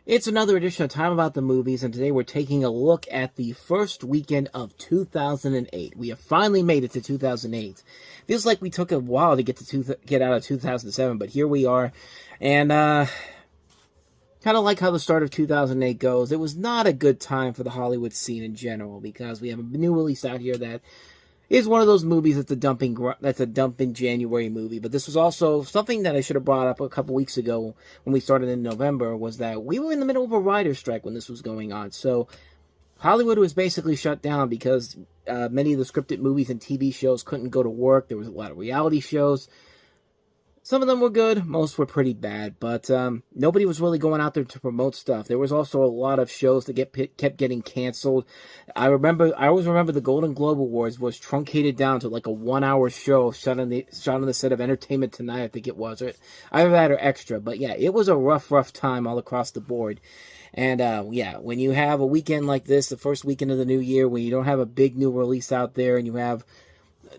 It's another edition of Time About the Movies, and today we're taking a look at the first weekend of 2008. We have finally made it to 2008. Feels like we took a while to get out of 2007, but here we are. And kind of like how the start of 2008 goes, it was not a good time for the Hollywood scene in general, because we have a new release out here that is one of those movies that's a dumping January movie. But this was also something that I should have brought up a couple weeks ago when we started in November, was that we were in the middle of a writer's strike when this was going on. So Hollywood was basically shut down because many of the scripted movies and TV shows couldn't go to work. There was a lot of reality shows. Some of them were good, most were pretty bad, but nobody was really going out there to promote stuff. There was also a lot of shows that kept getting canceled. I always remember the Golden Globe Awards was truncated down to like a 1-hour show shot on the set of Entertainment Tonight, I think it was. Either that or Extra, but yeah, it was a rough time all across the board. And yeah, when you have a weekend like this, the first weekend of the new year, when you don't have a big new release out there, and you have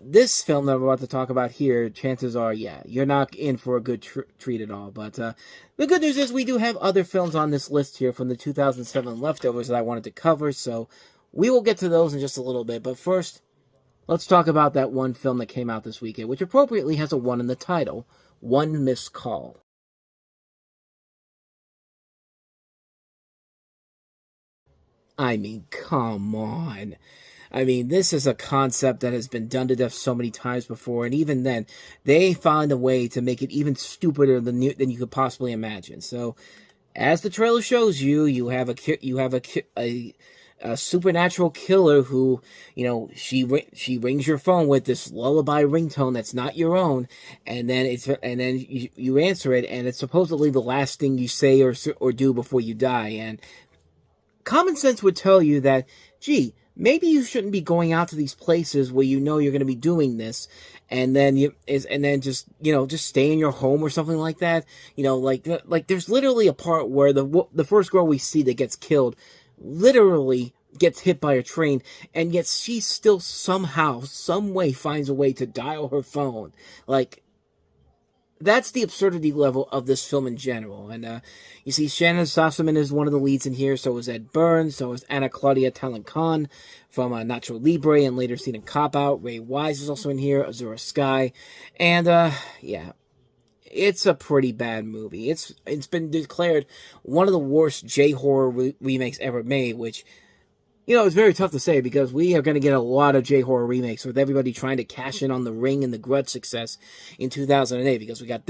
this film that we're about to talk about here, chances are, yeah, you're not in for a good treat at all. But the good news is we do have other films on this list here from the 2007 leftovers that I wanted to cover, so we will get to those in just a little bit. But first, let's talk about that one film that came out this weekend, which appropriately has a 1 in the title, One Missed Call. I mean, come on. I mean, this is a concept that has been done to death so many times before, and even then, they find a way to make it even stupider than you could possibly imagine. So, as the trailer shows you, you have a supernatural killer who, she rings your phone with this lullaby ringtone that's not your own, and then you answer it, and it's supposedly the last thing you say or do before you die. And common sense would tell you that, gee, maybe you shouldn't be going out to these places where you know you're going to be doing this, and then just stay in your home or something like that. Like there's literally a part where the first girl we see that gets killed literally gets hit by a train, and yet she still somehow, some way finds a way to dial her phone. Like, that's the absurdity level of this film in general. And you see Shannon Sossaman is one of the leads in here, so is Ed Burns, so is Anna Claudia Talon-Khan from Nacho Libre and later seen in Cop Out. Ray Wise is also in here, Azura Sky. And yeah, it's a pretty bad movie. It's been declared one of the worst J-horror remakes ever made, which, it's very tough to say because we are going to get a lot of J-horror remakes with everybody trying to cash in on The Ring and The Grudge success in 2008, because we got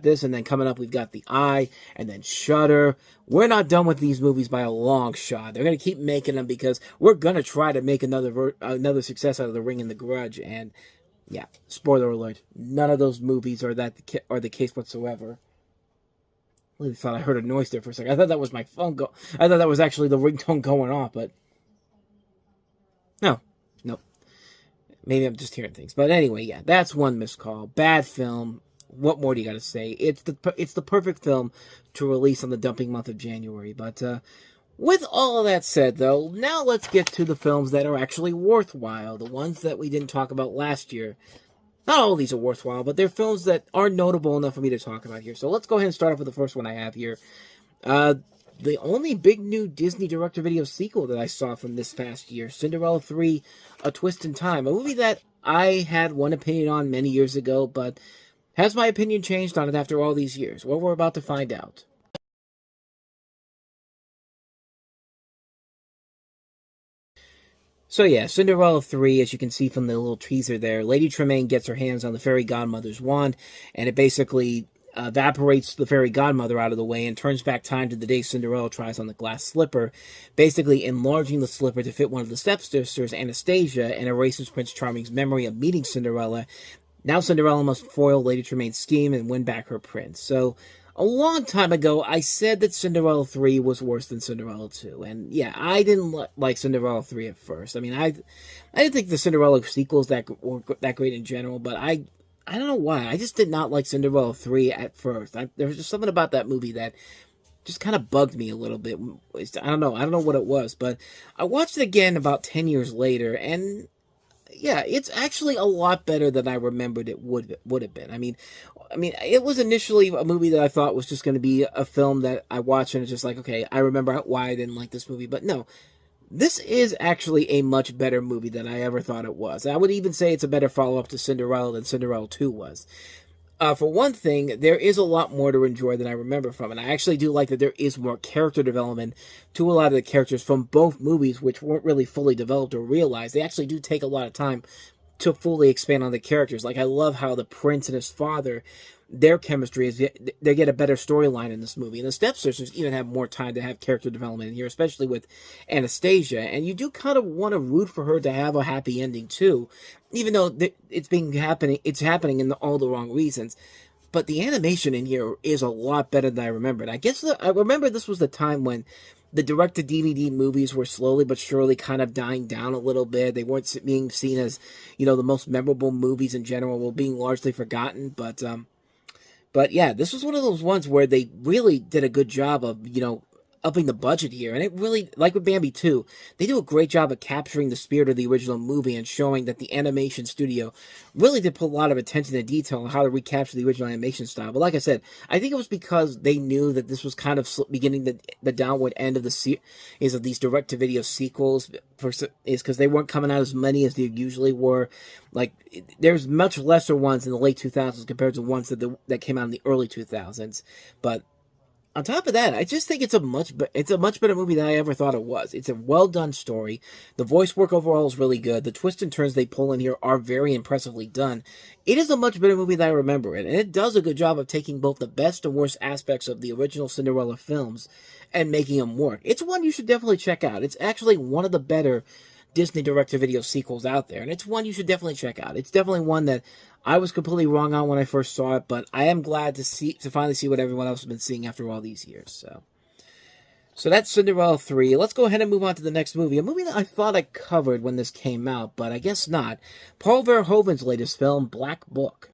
this, and then coming up we've got The Eye, and then Shudder. We're not done with these movies by a long shot. They're going to keep making them because we're going to try to make another success out of The Ring and The Grudge. And yeah, spoiler alert, none of those movies are the case whatsoever. I really thought I heard a noise there for a second. I thought that was my phone I thought that was actually the ringtone going off, but no. Maybe I'm just hearing things. But anyway, yeah, that's One Missed Call. Bad film. What more do you got to say? It's the perfect film to release on the dumping month of January. But with all of that said, though, now let's get to the films that are actually worthwhile. The ones that we didn't talk about last year. Not all of these are worthwhile, but they're films that are notable enough for me to talk about here. So let's go ahead and start off with the first one I have here. The only big new Disney direct-to-video sequel that I saw from this past year, Cinderella 3, A Twist in Time. A movie that I had one opinion on many years ago, but has my opinion changed on it after all these years? Well, we're about to find out. So yeah, Cinderella 3, as you can see from the little teaser there, Lady Tremaine gets her hands on the fairy godmother's wand, and it basically evaporates the fairy godmother out of the way and turns back time to the day Cinderella tries on the glass slipper, basically enlarging the slipper to fit one of the stepsisters, Anastasia, and erases Prince Charming's memory of meeting Cinderella. Now Cinderella must foil Lady Tremaine's scheme and win back her prince. So, a long time ago, I said that Cinderella 3 was worse than Cinderella 2. And yeah, I didn't like Cinderella 3 at first. I mean, I didn't think the Cinderella sequels were that great in general, but I don't know why. I just did not like Cinderella 3 at first. There was just something about that movie that just kind of bugged me a little bit. I don't know what it was, but I watched it again about 10 years later, and yeah, it's actually a lot better than I remembered it would have been. I mean, it was initially a movie that I thought was just going to be a film that I watched and it's just like, okay, I remember why I didn't like this movie, but no, this is actually a much better movie than I ever thought it was. I would even say it's a better follow up to Cinderella than Cinderella 2 was. For one thing, there is a lot more to enjoy than I remember from it. I actually do like that there is more character development to a lot of the characters from both movies, which weren't really fully developed or realized. They actually do take a lot of time to fully expand on the characters. Like, I love how the prince and his father, their chemistry is, they get a better storyline in this movie. And the stepsisters even have more time to have character development in here, especially with Anastasia. And you do kind of want to root for her to have a happy ending too, even though it's happening in all the wrong reasons. But the animation in here is a lot better than I remembered. I guess I remember this was the time when the direct-to-DVD movies were slowly but surely kind of dying down a little bit. They weren't being seen as, the most memorable movies in general, were being largely forgotten. But yeah, this was one of those ones where they really did a good job of, upping the budget here. And it really, like with Bambi 2, they do a great job of capturing the spirit of the original movie and showing that the animation studio really did put a lot of attention to detail on how to recapture the original animation style. But like I said, I think it was because they knew that this was kind of beginning the downward end of of these direct-to-video sequels, is because they weren't coming out as many as they usually were. Like, there's much lesser ones in the late 2000s compared to ones that came out in the early 2000s. But on top of that, I just think it's a much better movie than I ever thought it was. It's a well done story. The voice work overall is really good. The twists and turns they pull in here are very impressively done. It is a much better movie than I remember it, and it does a good job of taking both the best and worst aspects of the original Cinderella films and making them work. It's one you should definitely check out. It's actually one of the better Disney direct-to-video sequels out there, and it's one you should definitely check out. It's definitely one that I was completely wrong on when I first saw it, but I am glad to finally see what everyone else has been seeing after all these years. So that's Cinderella 3. Let's go ahead and move on to the next movie. A movie that I thought I covered when this came out, but I guess not. Paul Verhoeven's latest film, Black Book.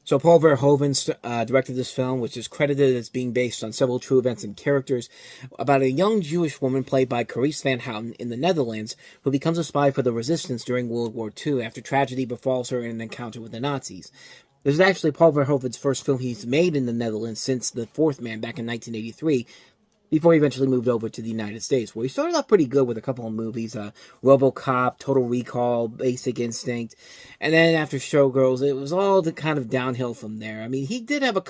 So Paul Verhoeven directed this film, which is credited as being based on several true events and characters, about a young Jewish woman played by Carice Van Houten in the Netherlands, who becomes a spy for the resistance during World War II after tragedy befalls her in an encounter with the Nazis. This is actually Paul Verhoeven's first film he's made in the Netherlands since The Fourth Man back in 1983, before he eventually moved over to the United States, where he started off pretty good with a couple of movies, RoboCop, Total Recall, Basic Instinct, and then after Showgirls, it was all the kind of downhill from there. I mean, he did have I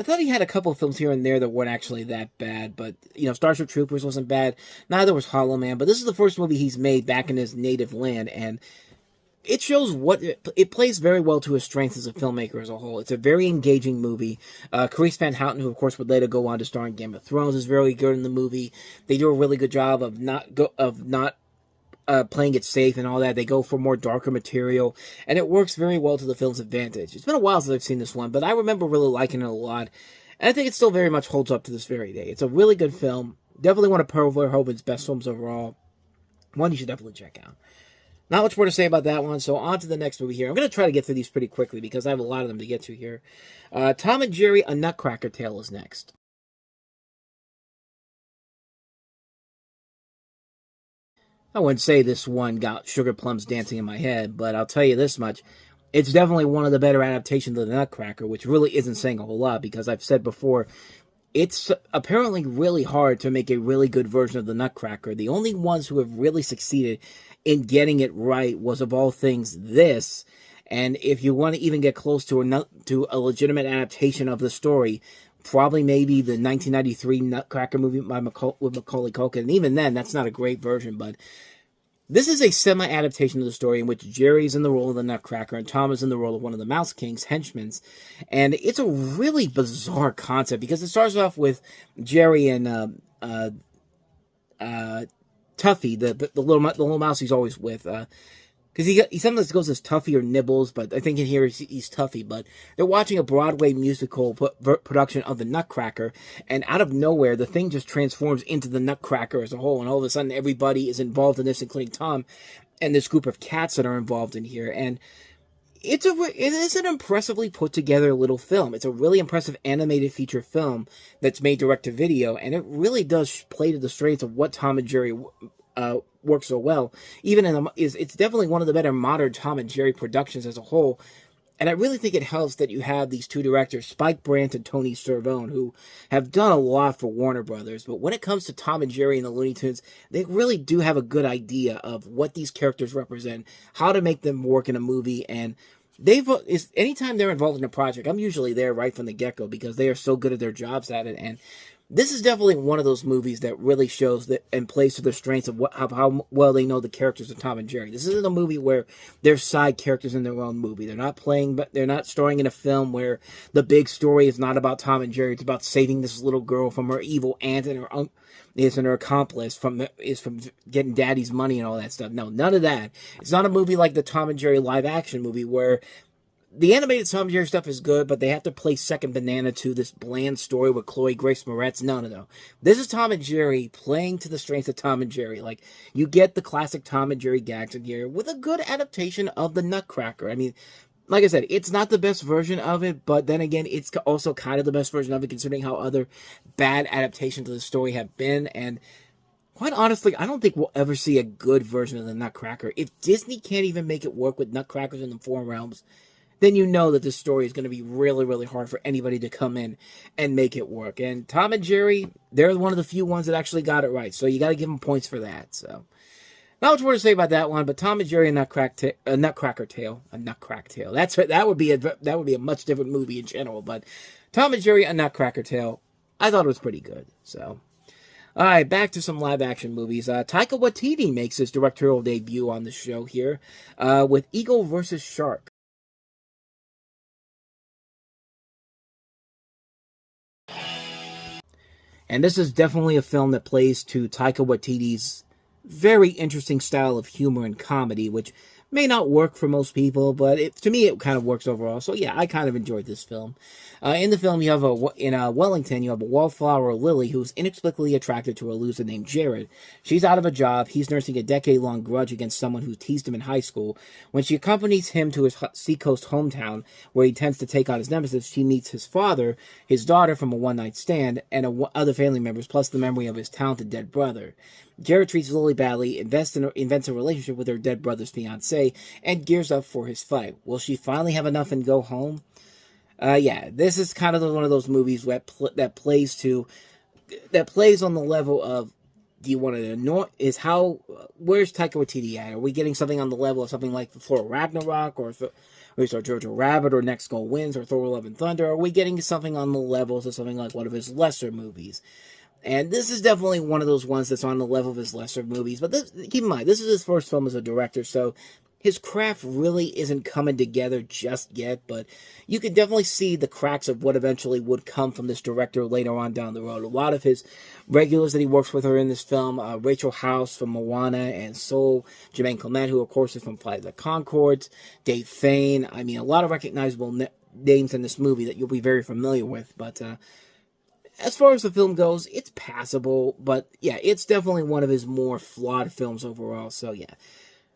thought he had a couple of films here and there that weren't actually that bad, but, Starship Troopers wasn't bad, neither was Hollow Man, but this is the first movie he's made back in his native land, and it shows it plays very well to his strengths as a filmmaker as a whole. It's a very engaging movie. Carice Van Houten, who of course would later go on to star in Game of Thrones, is very good in the movie. They do a really good job of not playing it safe and all that. They go for more darker material, and it works very well to the film's advantage. It's been a while since I've seen this one, but I remember really liking it a lot, and I think it still very much holds up to this very day. It's a really good film. Definitely one of Paul Verhoeven's best films overall. One you should definitely check out. Not much more to say about that one, so on to the next movie here. I'm going to try to get through these pretty quickly because I have a lot of them to get to here. Tom and Jerry, A Nutcracker Tale is next. I wouldn't say this one got sugar plums dancing in my head, but I'll tell you this much. It's definitely one of the better adaptations of the Nutcracker, which really isn't saying a whole lot because I've said before, it's apparently really hard to make a really good version of the Nutcracker. The only ones who have really succeeded in getting it right was, of all things, this. And if you want to even get close to a legitimate adaptation of the story, probably maybe the 1993 Nutcracker movie with Macaulay Culkin. And even then, that's not a great version, but this is a semi-adaptation of the story in which Jerry's in the role of the Nutcracker and Tom is in the role of one of the Mouse King's henchmen. And it's a really bizarre concept because it starts off with Jerry and Tuffy, the little mouse he's always with. Because he sometimes goes as Tuffy or Nibbles, but I think in here he's Tuffy. But they're watching a Broadway musical production of the Nutcracker, and out of nowhere, the thing just transforms into the Nutcracker as a whole, and all of a sudden, everybody is involved in this, including Tom, and this group of cats that are involved in here. And It is an impressively put together little film. It's a really impressive animated feature film that's made direct to video, and it really does play to the strengths of what Tom and Jerry works so well. It's definitely one of the better modern Tom and Jerry productions as a whole. And I really think it helps that you have these two directors, Spike Brandt and Tony Cervone, who have done a lot for Warner Brothers. But when it comes to Tom and Jerry and the Looney Tunes, they really do have a good idea of what these characters represent, how to make them work in a movie, and anytime they're involved in a project, I'm usually there right from the get-go because they are so good at their jobs at it. And this is definitely one of those movies that really shows that and plays to the strengths of how well they know the characters of Tom and Jerry. This isn't a movie where they're side characters in their own movie. They're not starring in a film where the big story is not about Tom and Jerry. It's about saving this little girl from her evil aunt and her accomplice from getting daddy's money and all that stuff. No, none of that. It's not a movie like the Tom and Jerry live action movie where the animated Tom and Jerry stuff is good, but they have to play second banana to this bland story with Chloe Grace Moretz. No. This is Tom and Jerry playing to the strengths of Tom and Jerry. Like, you get the classic Tom and Jerry gags in here with a good adaptation of the Nutcracker. I mean, like I said, it's not the best version of it, but then again, it's also kind of the best version of it considering how other bad adaptations of the story have been. And quite honestly, I don't think we'll ever see a good version of the Nutcracker. If Disney can't even make it work with Nutcrackers in the Four Realms, then you know that this story is going to be really, really hard for anybody to come in and make it work. And Tom and Jerry, they're one of the few ones that actually got it right. So you got to give them points for that. So not much more to say about that one. But Tom and Jerry and Nutcracker Tale, a Nutcrack Tale. That would be a much different movie in general. But Tom and Jerry, a Nutcracker Tale, I thought it was pretty good. So. All right, back to some live-action movies. Taika Waititi makes his directorial debut on the show here with Eagle vs. Shark. And this is definitely a film that plays to Taika Waititi's very interesting style of humor and comedy, which may not work for most people, but to me it kind of works overall. So yeah, I kind of enjoyed this film. In the film, you have in Wellington, you have a wallflower Lily who's inexplicably attracted to a loser named Jared. She's out of a job. He's nursing a decade-long grudge against someone who teased him in high school. When she accompanies him to his seacoast hometown, where he tends to take on his nemesis, she meets his father, his daughter from a one-night stand, and other family members, plus the memory of his talented dead brother. Jared treats Lily badly, invents a relationship with her dead brother's fiancée, and gears up for his fight. Will she finally have enough and go home? Yeah, this is kind of one of those movies that plays on the level of, do you want to annoy? Where's Taika Waititi at? Are we getting something on the level of something like Thor Ragnarok, or Jojo Rabbit, or Next Goal Wins, or Thor: Love and Thunder? Or are we getting something on the levels of something like one of his lesser movies? And this is definitely one of those ones that's on the level of his lesser movies. But keep in mind, this is his first film as a director, so his craft really isn't coming together just yet, but you can definitely see the cracks of what eventually would come from this director later on down the road. A lot of his regulars that he works with are in this film. Rachel House from Moana and Soul, Jermaine Clement, who of course is from Flight of the Conchords, Dave Fane. I mean, a lot of recognizable names in this movie that you'll be very familiar with, but as far as the film goes, it's passable, but yeah, it's definitely one of his more flawed films overall, so yeah.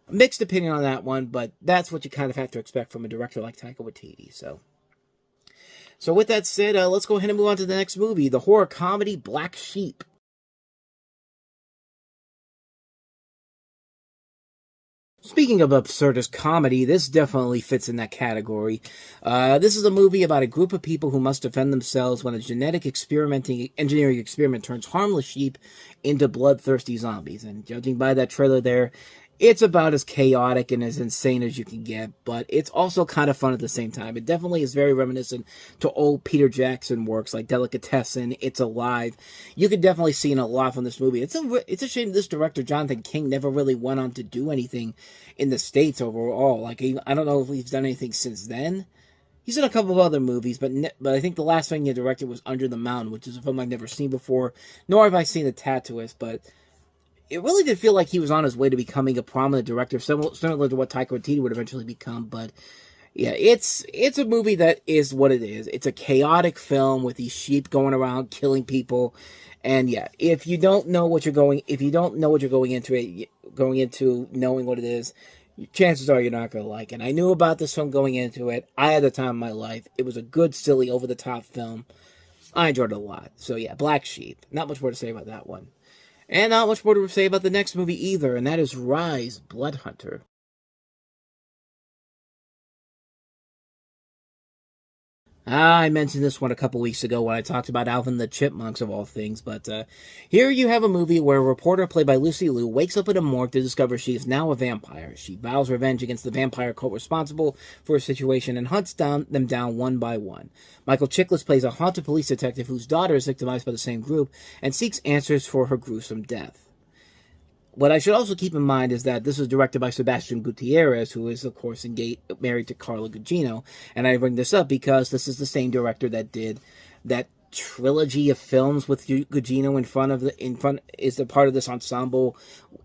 Mixed opinion on that one, but that's what you kind of have to expect from a director like Taika Waititi. So with that said, let's go ahead and move on to the next movie, the horror comedy Black Sheep. Speaking of absurdist comedy, this definitely fits in that category. This is a movie about a group of people who must defend themselves when a genetic engineering experiment turns harmless sheep into bloodthirsty zombies. And judging by that trailer there, it's about as chaotic and as insane as you can get, but it's also kind of fun at the same time. It definitely is very reminiscent to old Peter Jackson works like Delicatessen, It's Alive. You could definitely see a lot from this movie. It's a shame this director, Jonathan King, never really went on to do anything in the States overall. Like, I don't know if he's done anything since then. He's done a couple of other movies, but I think the last thing he directed was Under the Mountain, which is a film I've never seen before, nor have I seen The Tattooist, but it really did feel like he was on his way to becoming a prominent director, similar to what Taika Waititi would eventually become. But yeah, it's a movie that is what it is. It's a chaotic film with these sheep going around killing people, and yeah, if you don't know what you're going into knowing what it is, chances are you're not going to like it. I knew about this film going into it. I had the time of my life. It was a good, silly, over-the-top film. I enjoyed it a lot. So yeah, Black Sheep. Not much more to say about that one. And not much more to say about the next movie either, and that is Rise, Blood Hunter. I mentioned this one a couple weeks ago when I talked about Alvin the Chipmunks, of all things, but here you have a movie where a reporter played by Lucy Liu wakes up in a morgue to discover she is now a vampire. She vows revenge against the vampire cult responsible for a situation and hunts them down one by one. Michael Chiklis plays a haunted police detective whose daughter is victimized by the same group and seeks answers for her gruesome death. What I should also keep in mind is that this was directed by Sebastian Gutierrez, who is, of course, married to Carla Gugino. And I bring this up because this is the same director that did that trilogy of films with Gugino is a part of this ensemble,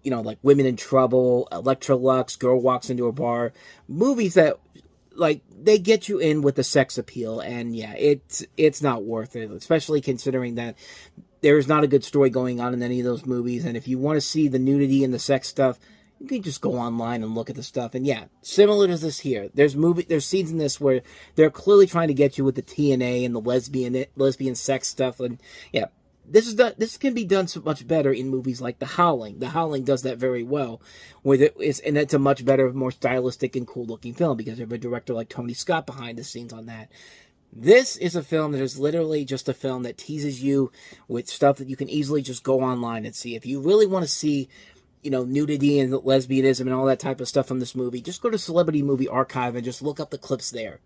like Women in Trouble, Electrolux, Girl Walks Into a Bar, movies that, like, they get you in with the sex appeal, and yeah, it's not worth it, especially considering that there's not a good story going on in any of those movies, and if you want to see the nudity and the sex stuff, you can just go online and look at the stuff. And yeah, similar to this here, there's scenes in this where they're clearly trying to get you with the TNA and the lesbian sex stuff, and yeah, this can be done so much better in movies like The Howling. The Howling does that very well, and it's a much better, more stylistic and cool looking film because you have a director like Tony Scott behind the scenes on that. This is a film that is literally just a film that teases you with stuff that you can easily just go online and see. If you really want to see, nudity and lesbianism and all that type of stuff from this movie, just go to Celebrity Movie Archive and just look up the clips there.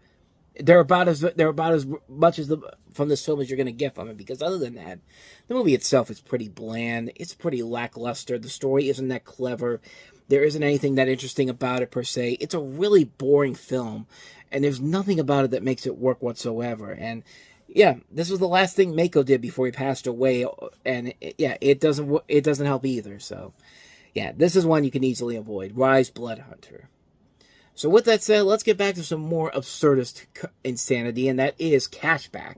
They're about as much as from this film as you're going to get from it, because other than that, the movie itself is pretty bland. It's pretty lackluster. The story isn't that clever. There isn't anything that interesting about it per se. It's a really boring film, and there's nothing about it that makes it work whatsoever. And yeah, this was the last thing Mako did before he passed away, and it doesn't help either. So yeah, this is one you can easily avoid. Rise, Blood Hunter. So with that said, let's get back to some more absurdist insanity, and that is Cashback.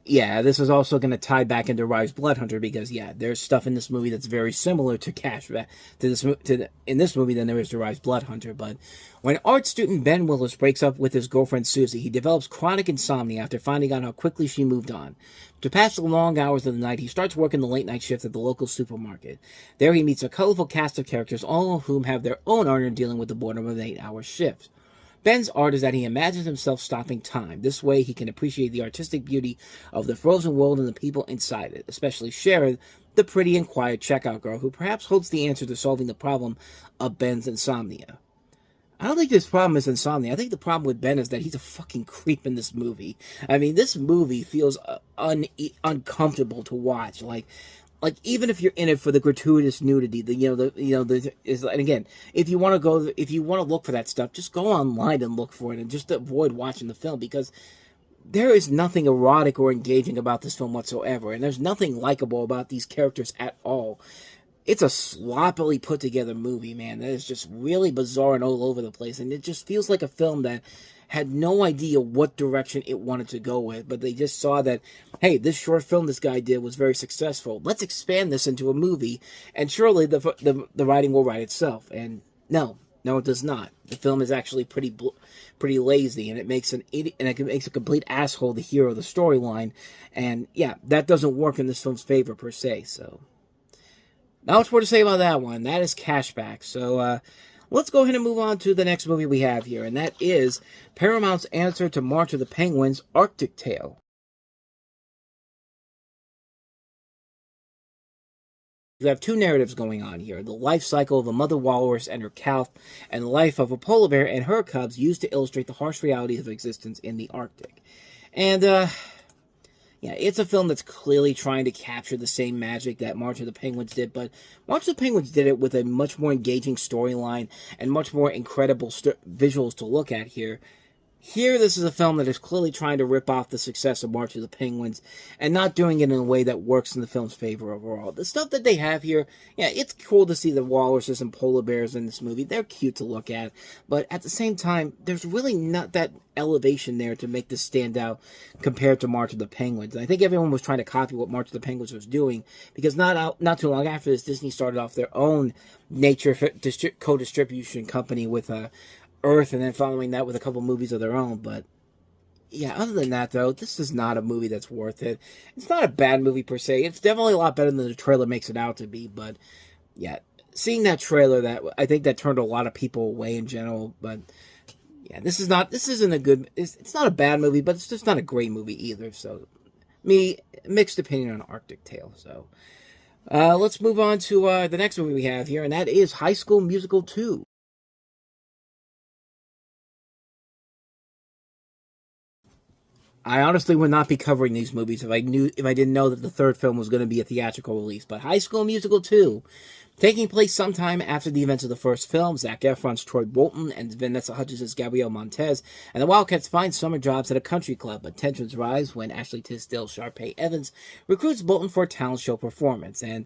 Yeah, this is also going to tie back into Rise Blood Hunter because yeah, there's stuff in this movie that's very similar to in this movie than there is to Rise Blood Hunter. But when art student Ben Willis breaks up with his girlfriend Susie, he develops chronic insomnia after finding out how quickly she moved on. To pass the long hours of the night, he starts working the late night shift at the local supermarket. There he meets a colorful cast of characters, all of whom have their own art in dealing with the boredom of an 8-hour shift. Ben's art is that he imagines himself stopping time. This way, he can appreciate the artistic beauty of the frozen world and the people inside it, especially Sharon, the pretty and quiet checkout girl who perhaps holds the answer to solving the problem of Ben's insomnia. I don't think this problem is insomnia. I think the problem with Ben is that he's a fucking creep in this movie. I mean, this movie feels uncomfortable to watch. Like even if you're in it for the gratuitous nudity, and again, if you want to look for that stuff, just go online and look for it, and just avoid watching the film because there is nothing erotic or engaging about this film whatsoever, and there's nothing likable about these characters at all. It's a sloppily put together movie, man. That is just really bizarre and all over the place, and it just feels like a film that had no idea what direction it wanted to go with, but they just saw that, hey, this short film this guy did was very successful. Let's expand this into a movie, and surely the writing will write itself. And no, it does not. The film is actually pretty lazy, and it makes a complete asshole the hero of the storyline. And yeah, that doesn't work in this film's favor per se. So, not much more to say about that one. That is Cashback. So, let's go ahead and move on to the next movie we have here, and that is Paramount's answer to March of the Penguins, Arctic Tale. You have two narratives going on here. The life cycle of a mother walrus and her calf, and the life of a polar bear and her cubs used to illustrate the harsh realities of existence in the Arctic. And, yeah, it's a film that's clearly trying to capture the same magic that March of the Penguins did, but March of the Penguins did it with a much more engaging storyline and much more incredible visuals to look at here. Here, this is a film that is clearly trying to rip off the success of March of the Penguins and not doing it in a way that works in the film's favor overall. The stuff that they have here, yeah, it's cool to see the walruses and polar bears in this movie. They're cute to look at, but at the same time, there's really not that elevation there to make this stand out compared to March of the Penguins. And I think everyone was trying to copy what March of the Penguins was doing because not too long after this, Disney started off their own nature co-distribution company with Earth, and then following that with a couple movies of their own. But yeah, other than that, though, this is not a movie that's worth it. It's not a bad movie per se. It's definitely a lot better than the trailer makes it out to be. But yeah, seeing that trailer, that I think that turned a lot of people away in general. But yeah, this isn't a good. It's not a bad movie, but it's just not a great movie either. So mixed opinion on Arctic Tale. So let's move on to the next movie we have here, and that is High School Musical 2. I honestly would not be covering these movies if I didn't know that the third film was going to be a theatrical release. But High School Musical 2, taking place sometime after the events of the first film, Zac Efron's Troy Bolton and Vanessa Hudgens' Gabrielle Montez, and the Wildcats find summer jobs at a country club, but tensions rise when Ashley Tisdale Sharpay Evans recruits Bolton for a talent show performance. And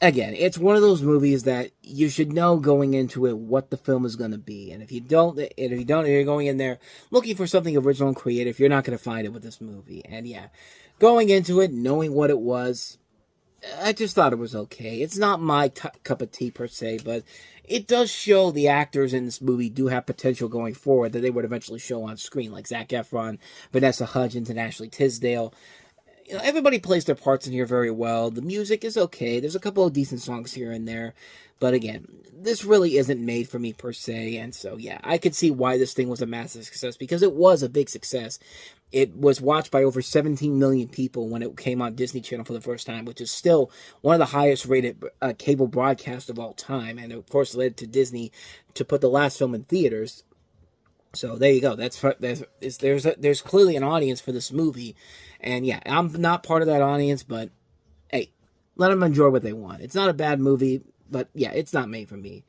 again, it's one of those movies that you should know going into it what the film is going to be. And if you don't, you're going in there looking for something original and creative, you're not going to find it with this movie. And yeah, going into it, knowing what it was, I just thought it was okay. It's not my cup of tea per se, but it does show the actors in this movie do have potential going forward that they would eventually show on screen, like Zac Efron, Vanessa Hudgens, and Ashley Tisdale. You know, everybody plays their parts in here very well. The music is okay. There's a couple of decent songs here and there. But again, this really isn't made for me per se. And so, yeah, I could see why this thing was a massive success because it was a big success. It was watched by over 17 million people when it came on Disney Channel for the first time, which is still one of the highest rated cable broadcasts of all time. And of course led to Disney to put the last film in theaters. So there you go. There's clearly an audience for this movie. And yeah, I'm not part of that audience, but hey, let them enjoy what they want. It's not a bad movie, but yeah, it's not made for me.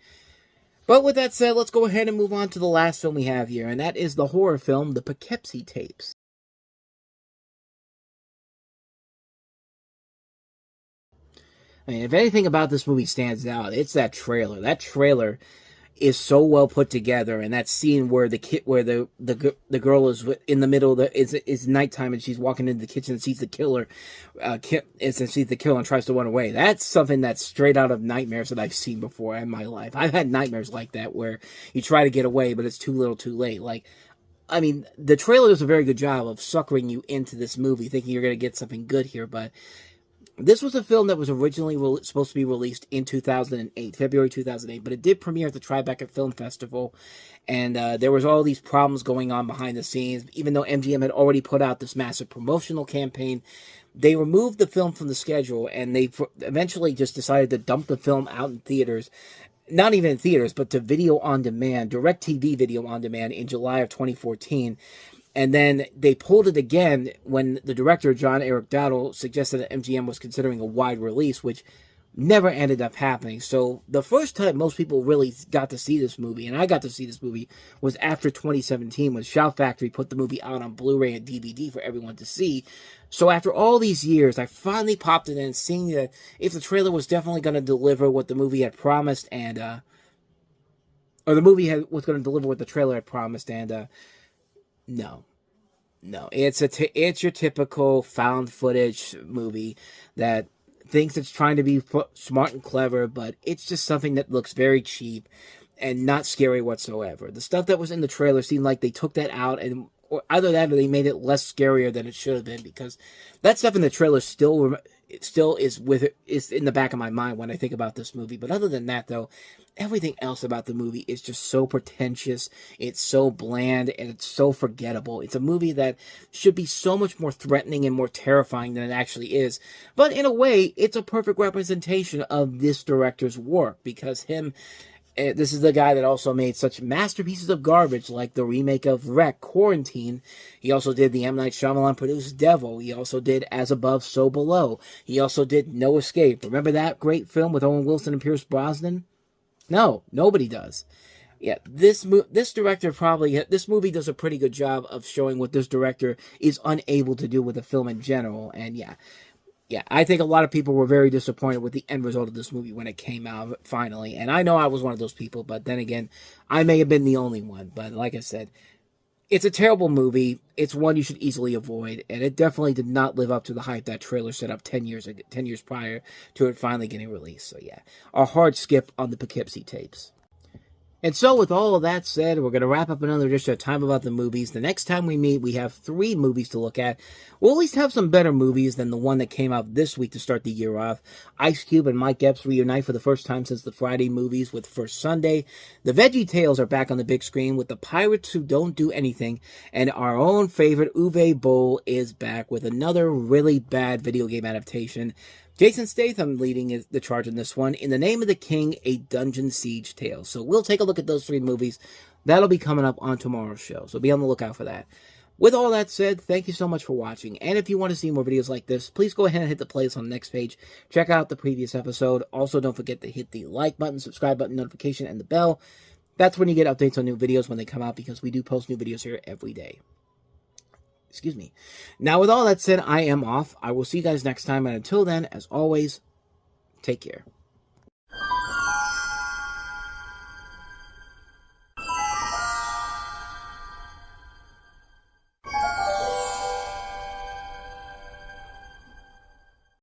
But with that said, let's go ahead and move on to the last film we have here, and that is the horror film, The Poughkeepsie Tapes. I mean, if anything about this movie stands out, it's that trailer. That trailer is so well put together, and that scene where the girl is in the middle of it's nighttime and she's walking into the kitchen and sees the killer, and tries to run away. That's something that's straight out of nightmares that I've seen before in my life. I've had nightmares like that where you try to get away, but it's too little, too late. Like, I mean, the trailer does a very good job of suckering you into this movie, thinking you're going to get something good here, but this was a film that was originally supposed to be released in 2008, February 2008, but it did premiere at the Tribeca Film Festival, and there was all these problems going on behind the scenes. Even though MGM had already put out this massive promotional campaign, they removed the film from the schedule, and they eventually just decided to dump the film out in theaters. Not even in theaters, but to video on demand, DirecTV video on demand in July of 2014. And then they pulled it again when the director, John Eric Dowdle, suggested that MGM was considering a wide release, which never ended up happening. So the first time most people really got to see this movie, and I got to see this movie, was after 2017 when Shout Factory put the movie out on Blu-ray and DVD for everyone to see. So after all these years, I finally popped it in, seeing that if the trailer was definitely going to deliver what the movie had promised, and or the movie was going to deliver what the trailer had promised, and no, it's your typical found footage movie that thinks it's trying to be smart and clever, but it's just something that looks very cheap and not scary whatsoever. The stuff that was in the trailer seemed like they took that out, and or either that or they made it less scarier than it should have been, because that stuff in the trailer still is in the back of my mind when I think about this movie. But other than that, though, everything else about the movie is just so pretentious, it's so bland, and it's so forgettable. It's a movie that should be so much more threatening and more terrifying than it actually is. But in a way, it's a perfect representation of this director's work, because this is the guy that also made such masterpieces of garbage like the remake of Wreck, Quarantine. He also did the M. Night Shyamalan produced Devil. He also did As Above, So Below. He also did No Escape. Remember that great film with Owen Wilson and Pierce Brosnan? No, nobody does. Yeah, this director probably, this movie does a pretty good job of showing what this director is unable to do with a film in general. And yeah, I think a lot of people were very disappointed with the end result of this movie when it came out finally. And I know I was one of those people, but then again, I may have been the only one. But like I said, it's a terrible movie. It's one you should easily avoid, and it definitely did not live up to the hype that trailer set up 10 years prior to it finally getting released. So yeah, a hard skip on the Poughkeepsie tapes. And so, with all of that said, we're going to wrap up another edition of Time About the Movies. The next time we meet, we have 3 movies to look at. We'll at least have some better movies than the one that came out this week to start the year off. Ice Cube and Mike Epps reunite for the first time since the Friday movies with First Sunday. The Veggie Tales are back on the big screen with The Pirates Who Don't Do Anything. And our own favorite Uwe Boll is back with another really bad video game adaptation. Jason Statham leading the charge in this one. In the Name of the King, a Dungeon Siege Tale. So we'll take a look at those 3 movies. That'll be coming up on tomorrow's show. So be on the lookout for that. With all that said, thank you so much for watching. And if you want to see more videos like this, please go ahead and hit the playlist on the next page. Check out the previous episode. Also, don't forget to hit the like button, subscribe button, notification, and the bell. That's when you get updates on new videos when they come out, because we do post new videos here every day. Excuse me. Now, with all that said, I am off. I will see you guys next time, and until then, as always, take care.